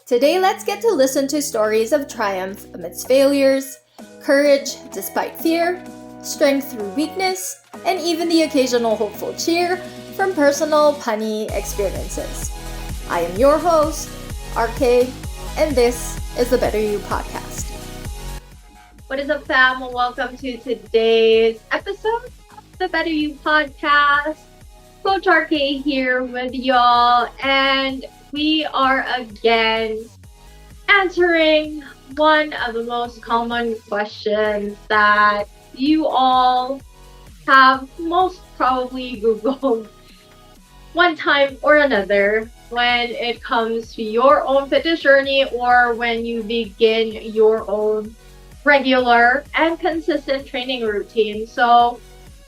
Today, let's get to listen to stories of triumph amidst failures, courage despite fear, strength through weakness, and even the occasional hopeful cheer from personal punny experiences. I am your host, RKaye, and this is the BetterU podcast. What is up, fam? Welcome to today's episode of the BetterU podcast. Coach RKaye here with y'all, and we are again answering one of the most common questions that you all have most probably Googled one time or another when it comes to your own fitness journey or when you begin your own regular and consistent training routine. So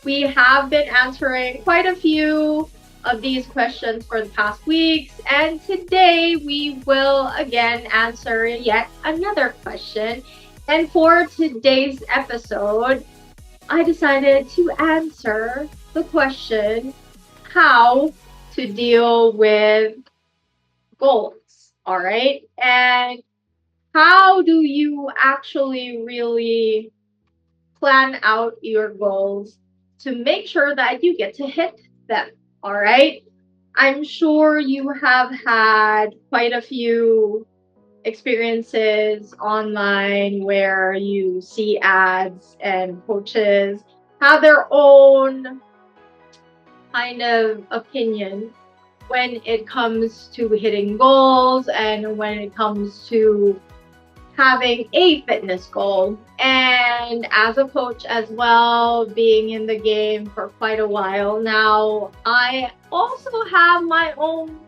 we have been answering quite a few of these questions for the past weeks, and today we will again answer yet another question. And for today's episode, I decided to answer the question, how to deal with goals, all right? And how do you actually really plan out your goals to make sure that you get to hit them, all right? I'm sure you have had quite a few experiences online where you see ads and coaches have their own kind of opinion when it comes to hitting goals and when it comes to having a fitness goal. And as a coach as well, being in the game for quite a while now, I also have my own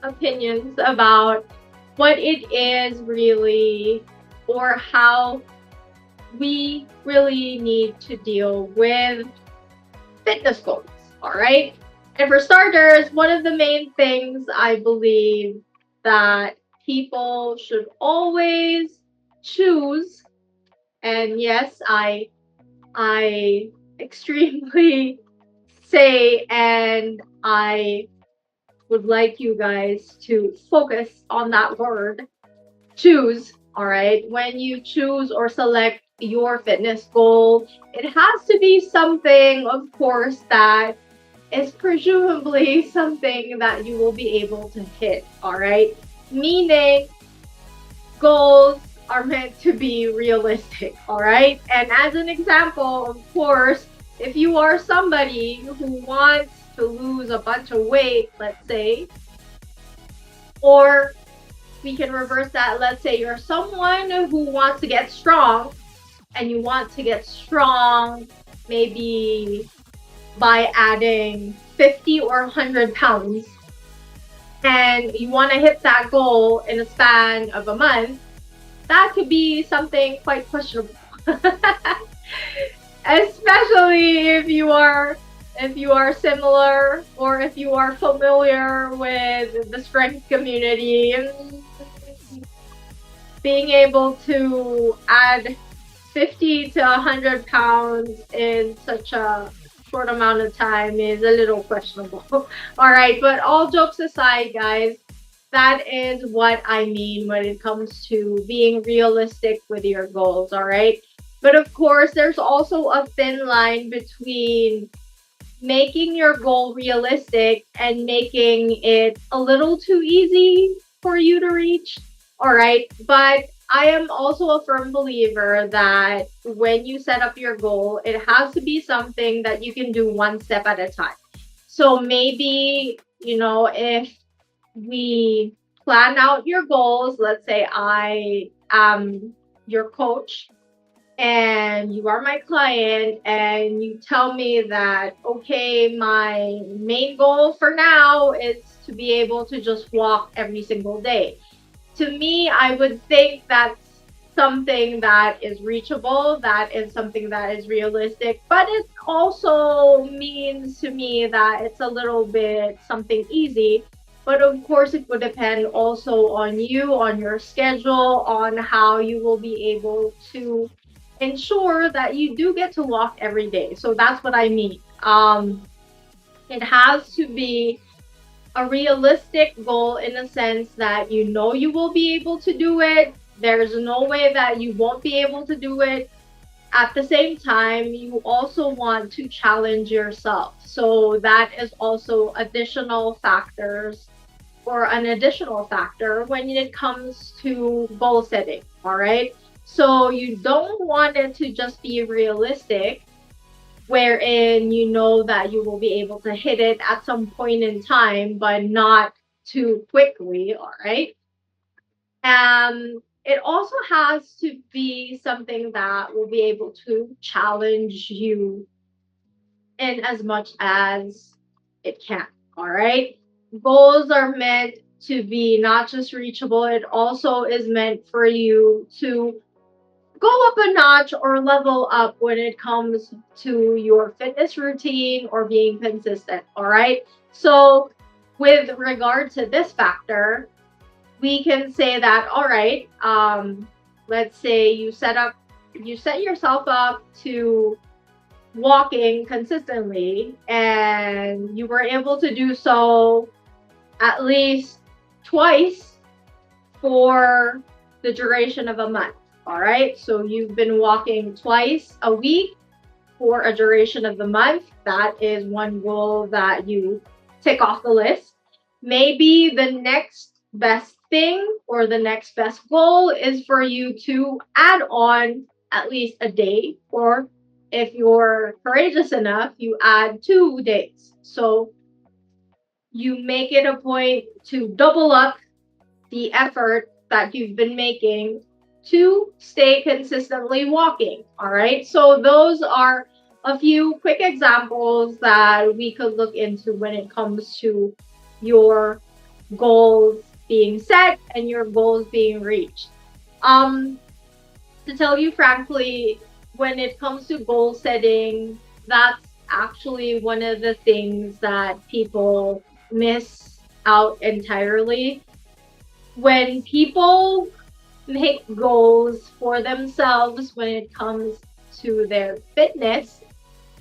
opinions about what it is really, or how we really need to deal with fitness goals, all right? And for starters, one of the main things I believe that people should always choose, and yes, I extremely say, and I would like you guys to focus on that word, choose, all right? When you choose or select your fitness goal, it has to be something, of course, that is presumably something that you will be able to hit, all right? Meaning, goals are meant to be realistic, all right? And as an example, of course, if you are somebody who wants to lose a bunch of weight, let's say, or we can reverse that, let's say you're someone who wants to get strong, and you want to get strong maybe by adding 50 or 100 pounds, and you want to hit that goal in a span of a month, that could be something quite questionable. Especially if you are similar, or if you are familiar with the strength community. Being able to add 50 to 100 pounds in such a short amount of time is a little questionable. All right, but all jokes aside, guys, that is what I mean when it comes to being realistic with your goals, all right? But of course, there's also a thin line between making your goal realistic and making it a little too easy for you to reach, all right? But I am also a firm believer that when you set up your goal, it has to be something that you can do one step at a time. So maybe, if we plan out your goals, let's say I am your coach and you are my client, and you tell me that, okay, my main goal for now is to be able to just walk every single day. To me, I would think that's something that is reachable, that is something that is realistic, but it also means to me that it's a little bit something easy. But of course, it would depend also on you, on your schedule, on how you will be able to ensure that you do get to walk every day. So that's what I mean. It has to be a realistic goal in a sense that you know you will be able to do it. There's no way that you won't be able to do it. At the same time, you also want to challenge yourself. So that is also additional factors or an additional factor when it comes to goal setting. All right. So you don't want it to just be realistic, wherein you know that you will be able to hit it at some point in time, but not too quickly. All right. It also has to be something that will be able to challenge you in as much as it can. All right. Goals are meant to be not just reachable, it also is meant for you to go up a notch or level up when it comes to your fitness routine or being consistent. All right. So, with regard to this factor, we can say that, all right, let's say you set yourself up to walking consistently and you were able to do so at least twice for the duration of a month. All right, so you've been walking twice a week for a duration of the month. That is one goal that you tick off the list. Maybe the next best thing or the next best goal is for you to add on at least a day, or if you're courageous enough, you add 2 days. So you make it a point to double up the effort that you've been making to stay consistently walking. All right. So those are a few quick examples that we could look into when it comes to your goals being set and your goals being reached. Um, to tell you frankly, when it comes to goal setting, that's actually one of the things that people miss out entirely. When people make goals for themselves when it comes to their fitness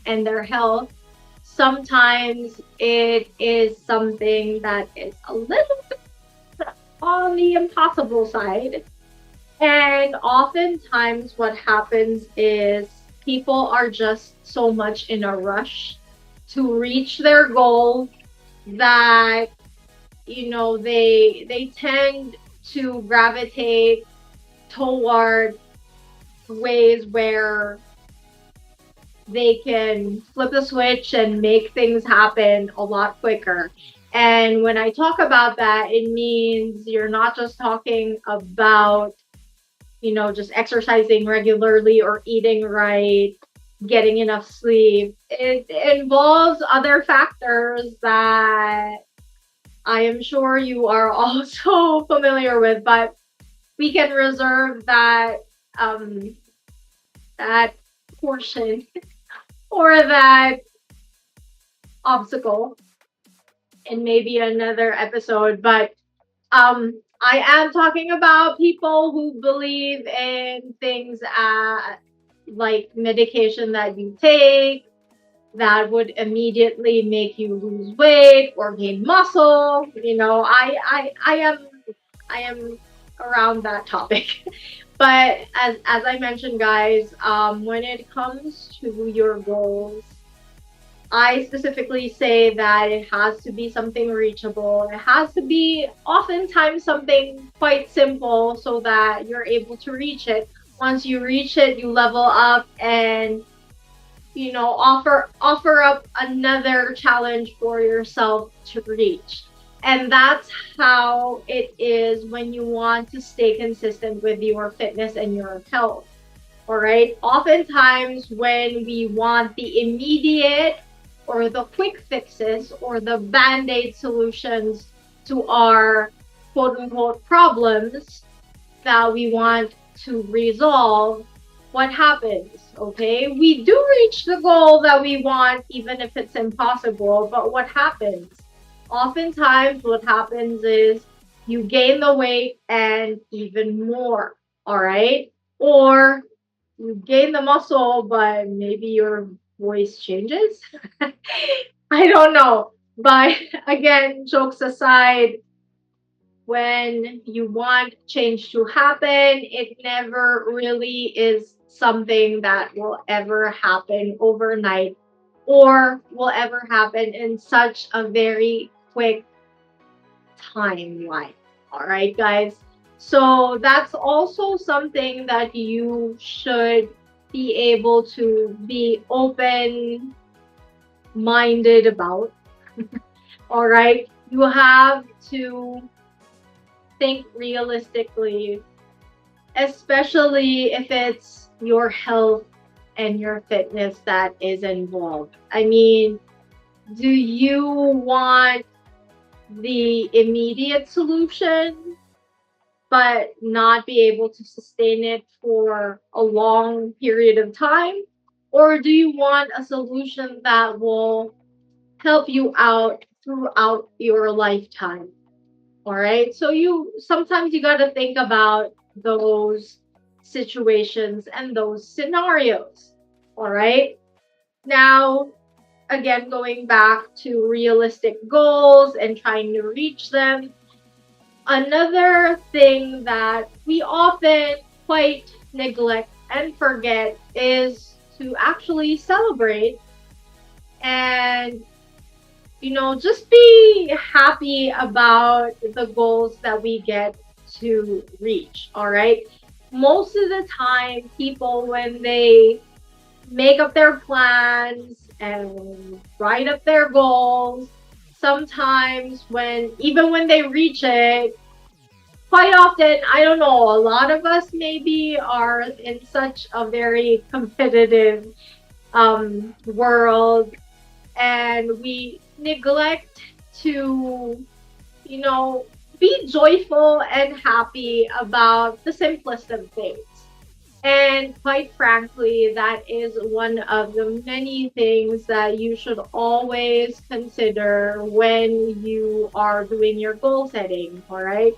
and their health, sometimes it is something that is a little bit on the impossible side. And oftentimes, what happens is people are just so much in a rush to reach their goal that they tend to gravitate toward ways where they can flip the switch and make things happen a lot quicker. And when I talk about that, it means you're not just talking about, just exercising regularly or eating right, getting enough sleep. It involves other factors that I am sure you are also familiar with, but we can reserve um, that portion or that obstacle in maybe another episode. But I am talking about people who believe in things like medication that you take that would immediately make you lose weight or gain muscle. I am around that topic. But as I mentioned, guys, when it comes to your goals, I specifically say that it has to be something reachable. It has to be oftentimes something quite simple so that you're able to reach it. Once you reach it, you level up and offer up another challenge for yourself to reach. And that's how it is when you want to stay consistent with your fitness and your health. All right. Oftentimes, when we want the immediate or the quick fixes or the band aid solutions to our quote unquote problems that we want to resolve, what happens? Okay. We do reach the goal that we want, even if it's impossible. But what happens? Oftentimes, what happens is you gain the weight and even more. All right. Or you gain the muscle, but maybe your voice changes. I don't know. But again, jokes aside, when you want change to happen, it never really is something that will ever happen overnight or will ever happen in such a very quick timeline. All right, guys. So that's also something that you should be able to be open minded about. All right. You have to think realistically, especially if it's your health and your fitness that is involved. I mean, do you want the immediate solution but not be able to sustain it for a long period of time? Or do you want a solution that will help you out throughout your lifetime? All right. So you got to think about those situations and those scenarios. All right. Now, again, going back to realistic goals and trying to reach them, another thing that we often quite neglect and forget is to actually celebrate and just be happy about the goals that we get to reach. All right. Most of the time, people, when they make up their plans and write up their goals, sometimes even when they reach it, quite often, I don't know, a lot of us maybe are in such a very competitive world, and we neglect to, you know, be joyful and happy about the simplest of things. And quite frankly, that is one of the many things that you should always consider when you are doing your goal setting, all right?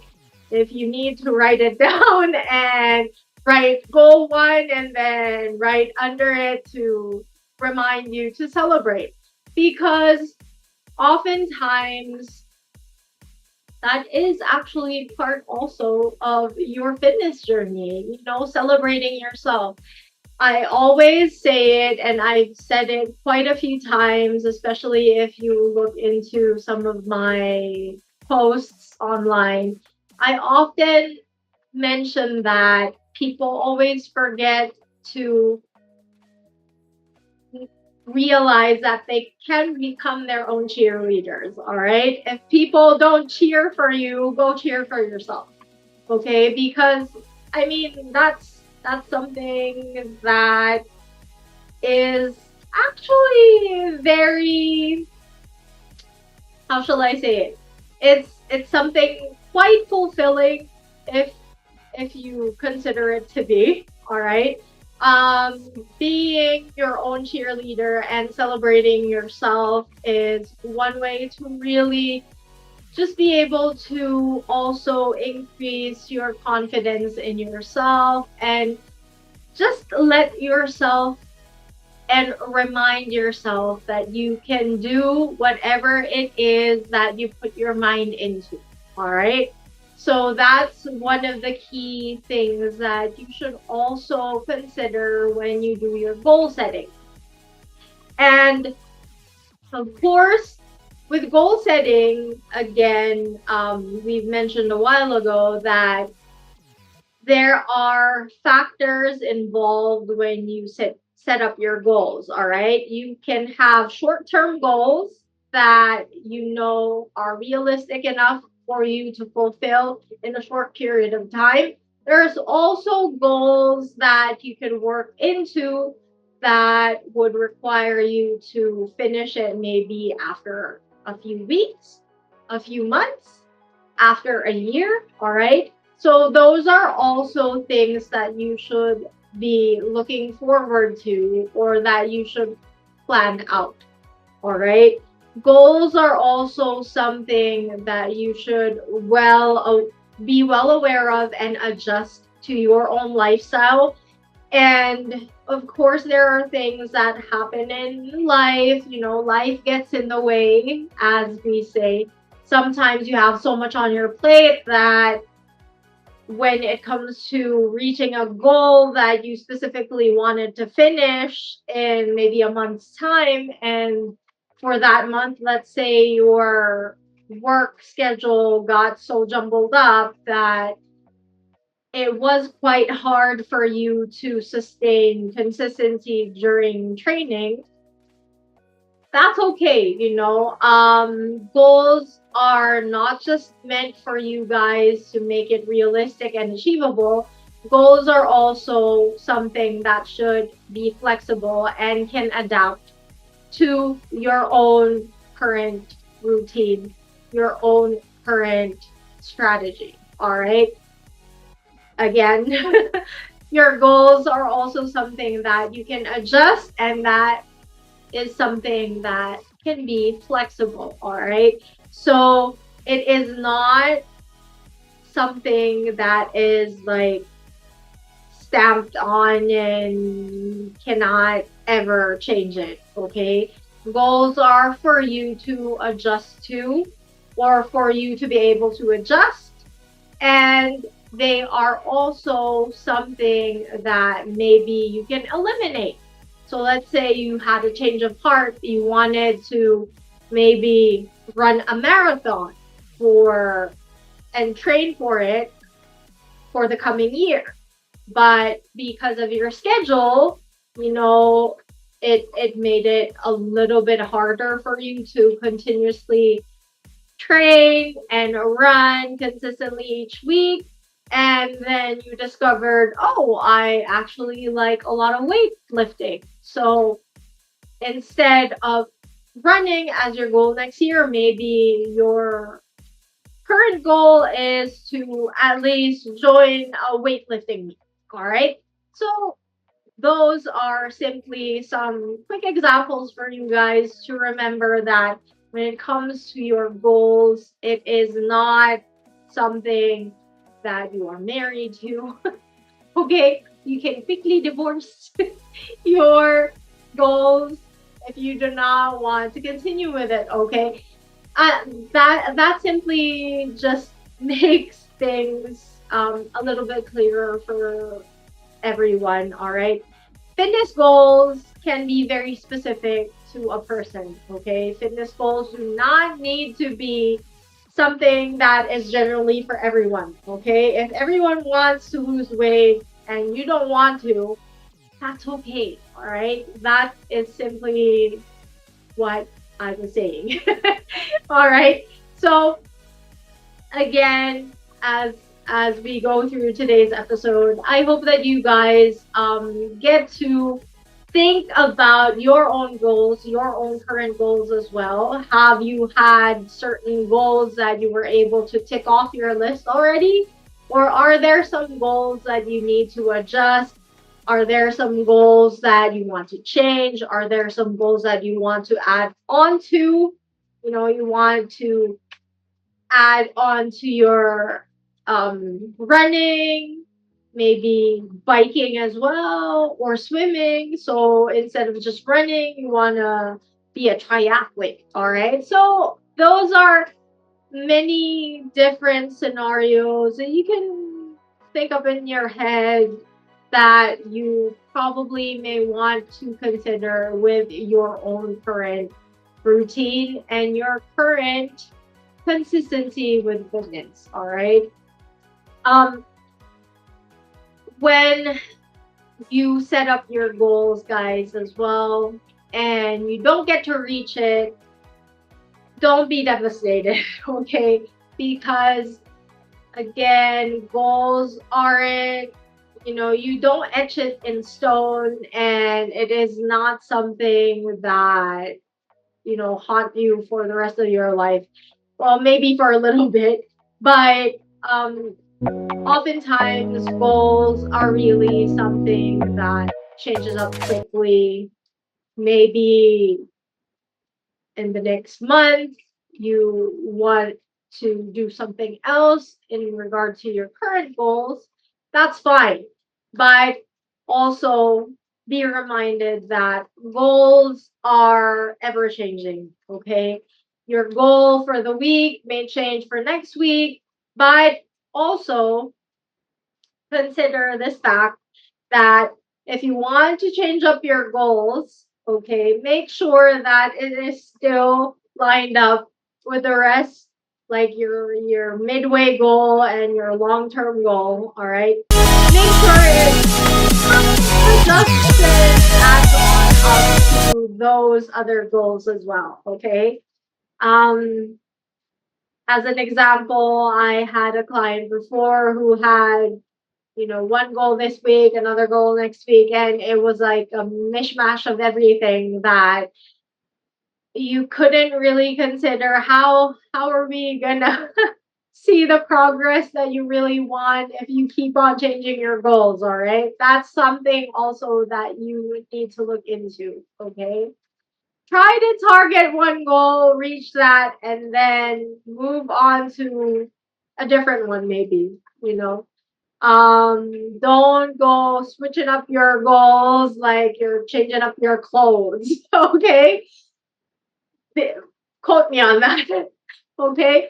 If you need to write it down and write goal one and then write under it to remind you to celebrate. Because oftentimes that is actually part also of your fitness journey, celebrating yourself. I always say it, and I've said it quite a few times, especially if you look into some of my posts online. I often mention that people always forget to realize that they can become their own cheerleaders, all right? If people don't cheer for you, go cheer for yourself. Okay? Because I mean, that's something that is actually very, how shall I say it? It's something quite fulfilling if you consider it to be, all right? Being your own cheerleader and celebrating yourself is one way to really just be able to also increase your confidence in yourself and just let yourself and remind yourself that you can do whatever it is that you put your mind into. All right. So that's one of the key things that you should also consider when you do your goal setting. And of course, with goal setting, again, we've mentioned a while ago that there are factors involved when you set up your goals. All right, you can have short-term goals that are realistic enough for you to fulfill in a short period of time. There's also goals that you can work into that would require you to finish it maybe after a few weeks, a few months, after a year. All right, so those are also things that you should be looking forward to or that you should plan out. All right. Goals are also something that you should be well aware of and adjust to your own lifestyle. And of course, there are things that happen in life. Life gets in the way, as we say. Sometimes you have so much on your plate that when it comes to reaching a goal that you specifically wanted to finish in maybe a month's time, and for that month, let's say your work schedule got so jumbled up that it was quite hard for you to sustain consistency during training. That's okay. Goals are not just meant for you guys to make it realistic and achievable. Goals are also something that should be flexible and can adapt to your own current routine, your own current strategy. All right. Again, your goals are also something that you can adjust, and that is something that can be flexible. All right. So it is not something that is like stamped on and cannot ever change it. Okay. Goals are for you to adjust to, or for you to be able to adjust, and they are also something that maybe you can eliminate. So let's say you had a change of heart, you wanted to maybe run a marathon for and train for it for the coming year. But because of your schedule, it made it a little bit harder for you to continuously train and run consistently each week. And then you discovered, oh, I actually like a lot of weightlifting. So instead of running as your goal next year, maybe your current goal is to at least join a weightlifting meet. All right. So those are simply some quick examples for you guys to remember that when it comes to your goals, it is not something that you are married to. Okay, you can quickly divorce your goals if you do not want to continue with it. Okay, uh, that simply just makes things a little bit clearer for everyone. All right. Fitness goals can be very specific to a person. Okay. Fitness goals do not need to be something that is generally for everyone. Okay. If everyone wants to lose weight and you don't want to, that's okay. All right. That is simply what I was saying. All right. So again, as we go through today's episode, I hope that you guys get to think about your own goals, your own current goals as well. Have you had certain goals that you were able to tick off your list already? Or are there some goals that you need to adjust? Are there some goals that you want to change? Are there some goals that you want to add on to? You want to add on to your running, maybe biking as well, or swimming. So instead of just running, you want to be a triathlete. All right. So those are many different scenarios that you can think of in your head that you probably may want to consider with your own current routine and your current consistency with fitness. All right. Um, when you set up your goals, guys, as well, and you don't get to reach it, don't be devastated, okay? Because again, goals aren't, you don't etch it in stone, and it is not something that, haunt you for the rest of your life. Well, maybe for a little bit, but um, oftentimes goals are really something that changes up quickly. Maybe in the next month you want to do something else in regard to your current goals. That's fine. But also be reminded that goals are ever changing, okay? Your goal for the week may change for next week, but also consider this fact that if you want to change up your goals, okay, make sure that it is still lined up with the rest, like your midway goal and your long-term goal, all right? Make sure it's adjusted adds on up to those other goals as well, okay? Um, as an example, I had a client before who had, one goal this week, another goal next week, and it was like a mishmash of everything that you couldn't really consider how are we gonna see the progress that you really want if you keep on changing your goals, all right? That's something also that you need to look into, okay? Try to target one goal, reach that, and then move on to a different one, maybe, don't go switching up your goals like you're changing up your clothes. Okay, quote me on that. Okay,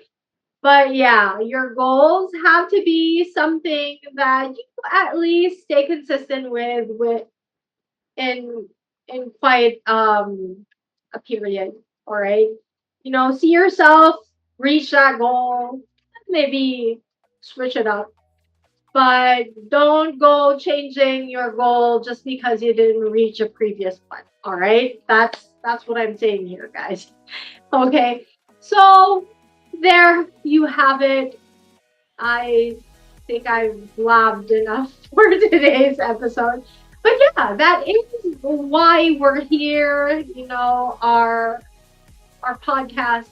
but yeah, your goals have to be something that you at least stay consistent with in quite a period. All right, see yourself reach that goal, maybe switch it up, but don't go changing your goal just because you didn't reach a previous one. All right, that's what I'm saying here, guys. Okay, so there you have it. I think I've blabbed enough for today's episode. But yeah, that is why we're here. Our podcast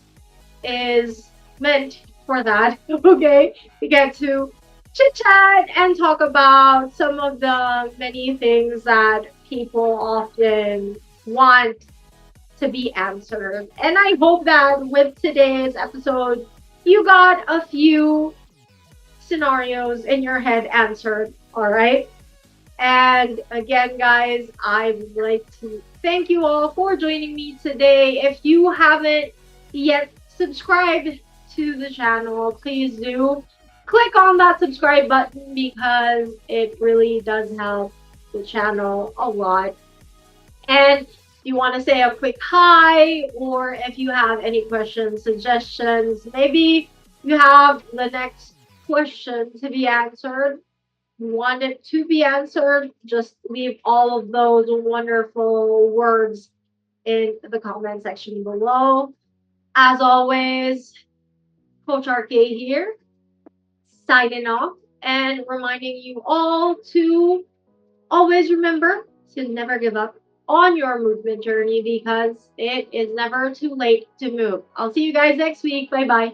is meant for that. Okay, we get to chit chat and talk about some of the many things that people often want to be answered. And I hope that with today's episode, you got a few scenarios in your head answered. All right. And again, guys, I would like to thank you all for joining me today. If you haven't yet subscribed to the channel, please do click on that subscribe button because it really does help the channel a lot. And if you want to say a quick hi, or if you have any questions, suggestions, maybe you have the next question to be answered, want it to be answered, just leave all of those wonderful words in the comment section below. As always, Coach RKaye here, signing off and reminding you all to always remember to never give up on your movement journey because it is never too late to move. I'll see you guys next week. Bye bye.